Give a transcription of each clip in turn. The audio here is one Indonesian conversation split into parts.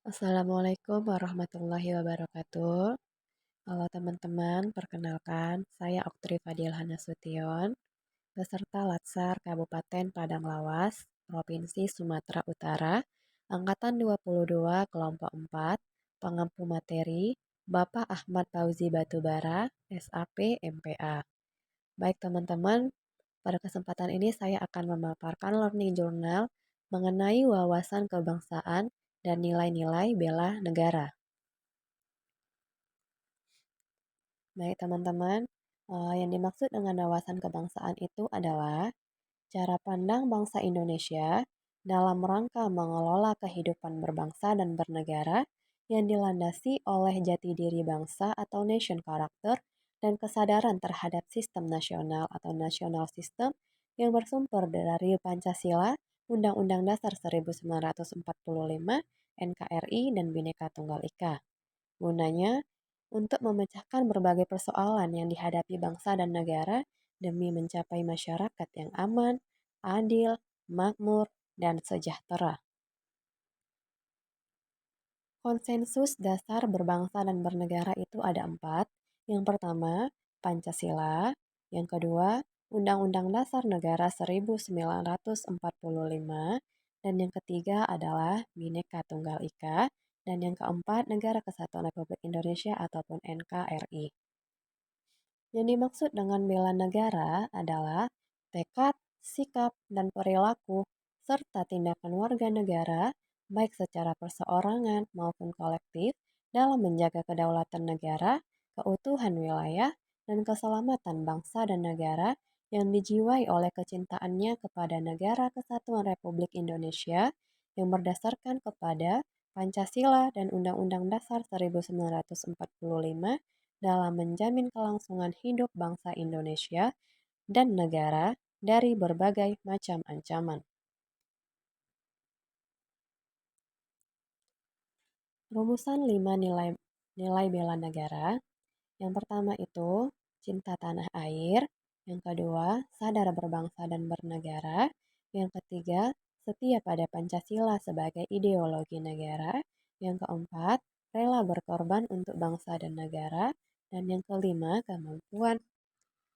Assalamualaikum warahmatullahi wabarakatuh. Halo teman-teman, perkenalkan saya Oktri Fadilha Nasution, peserta Latsar Kabupaten Padang Lawas, Provinsi Sumatera Utara, Angkatan 22 Kelompok 4, pengampu materi, Bapak Ahmad Fauzi Batubara, SAP MPA. Baik teman-teman, pada kesempatan ini saya akan memaparkan learning journal mengenai wawasan kebangsaan dan nilai-nilai bela negara. Baik teman-teman, yang dimaksud dengan wawasan kebangsaan itu adalah cara pandang bangsa Indonesia dalam rangka mengelola kehidupan berbangsa dan bernegara yang dilandasi oleh jati diri bangsa atau nation character dan kesadaran terhadap sistem nasional atau national system yang bersumber dari Pancasila, Undang-Undang Dasar 1945, NKRI, dan Bhinneka Tunggal Ika. Gunanya untuk memecahkan berbagai persoalan yang dihadapi bangsa dan negara demi mencapai masyarakat yang aman, adil, makmur, dan sejahtera. Konsensus dasar berbangsa dan bernegara itu ada 4. Yang pertama, Pancasila. Yang kedua, Undang-Undang Dasar Negara 1945. Dan yang ketiga adalah Bhinneka Tunggal Ika. Dan yang keempat, Negara Kesatuan Republik Indonesia ataupun NKRI. Yang dimaksud dengan bela negara adalah tekad, sikap, dan perilaku, serta tindakan warga negara, baik secara perseorangan maupun kolektif, dalam menjaga kedaulatan negara, keutuhan wilayah, dan keselamatan bangsa dan negara yang dijiwai oleh kecintaannya kepada Negara Kesatuan Republik Indonesia yang berdasarkan kepada Pancasila dan Undang-Undang Dasar 1945 dalam menjamin kelangsungan hidup bangsa Indonesia dan negara dari berbagai macam ancaman. Rumusan 5 nilai bela negara. Yang pertama itu cinta tanah air, yang kedua sadar berbangsa dan bernegara, yang ketiga setia pada Pancasila sebagai ideologi negara, yang keempat rela berkorban untuk bangsa dan negara, dan yang kelima kemampuan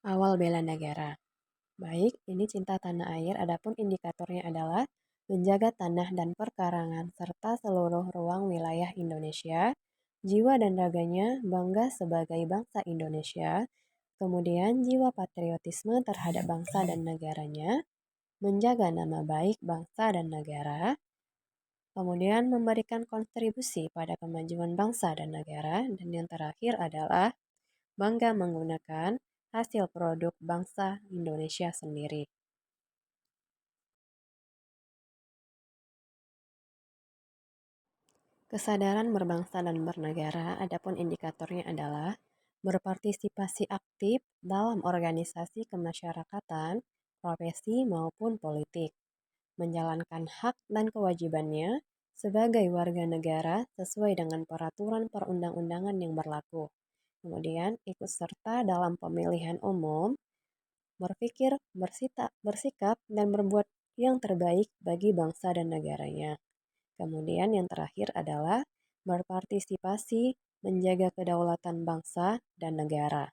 awal bela negara. Baik, ini cinta tanah air, adapun indikatornya adalah menjaga tanah dan perkarangan serta seluruh ruang wilayah Indonesia, jiwa dan raganya bangga sebagai bangsa Indonesia, kemudian jiwa patriotisme terhadap bangsa dan negaranya, menjaga nama baik bangsa dan negara, kemudian memberikan kontribusi pada kemajuan bangsa dan negara, dan yang terakhir adalah bangga menggunakan hasil produk bangsa Indonesia sendiri. Kesadaran berbangsa dan bernegara, adapun indikatornya adalah berpartisipasi aktif dalam organisasi kemasyarakatan, profesi maupun politik, menjalankan hak dan kewajibannya sebagai warga negara sesuai dengan peraturan perundang-undangan yang berlaku. Kemudian ikut serta dalam pemilihan umum, berpikir, bersikap, dan berbuat yang terbaik bagi bangsa dan negaranya. Kemudian yang terakhir adalah berpartisipasi menjaga kedaulatan bangsa dan negara.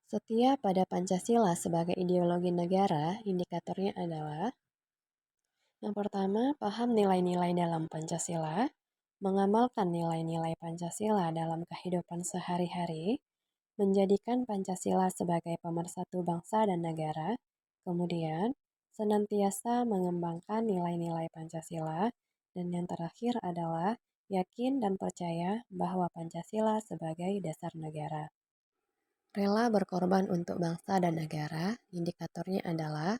Setia pada Pancasila sebagai ideologi negara, indikatornya adalah yang pertama, paham nilai-nilai dalam Pancasila, mengamalkan nilai-nilai Pancasila dalam kehidupan sehari-hari, menjadikan Pancasila sebagai pemersatu bangsa dan negara, kemudian senantiasa mengembangkan nilai-nilai Pancasila, dan yang terakhir adalah yakin dan percaya bahwa Pancasila sebagai dasar negara. Rela berkorban untuk bangsa dan negara, indikatornya adalah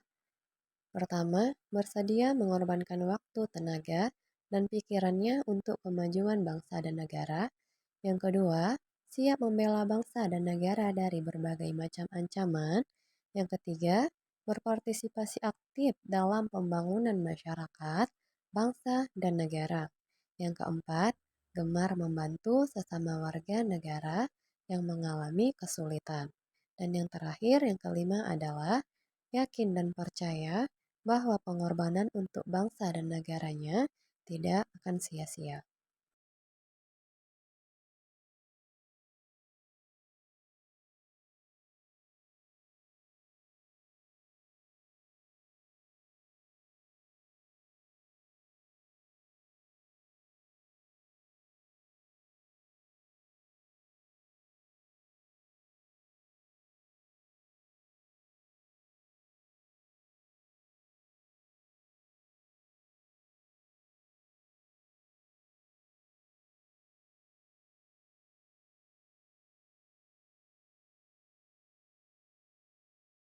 pertama, bersedia mengorbankan waktu, tenaga, dan pikirannya untuk kemajuan bangsa dan negara. Yang kedua, siap membela bangsa dan negara dari berbagai macam ancaman. Yang ketiga, berpartisipasi aktif dalam pembangunan masyarakat, bangsa, dan negara. Yang keempat, gemar membantu sesama warga negara yang mengalami kesulitan. Dan yang terakhir, yang kelima adalah yakin dan percaya bahwa pengorbanan untuk bangsa dan negaranya tidak akan sia-sia.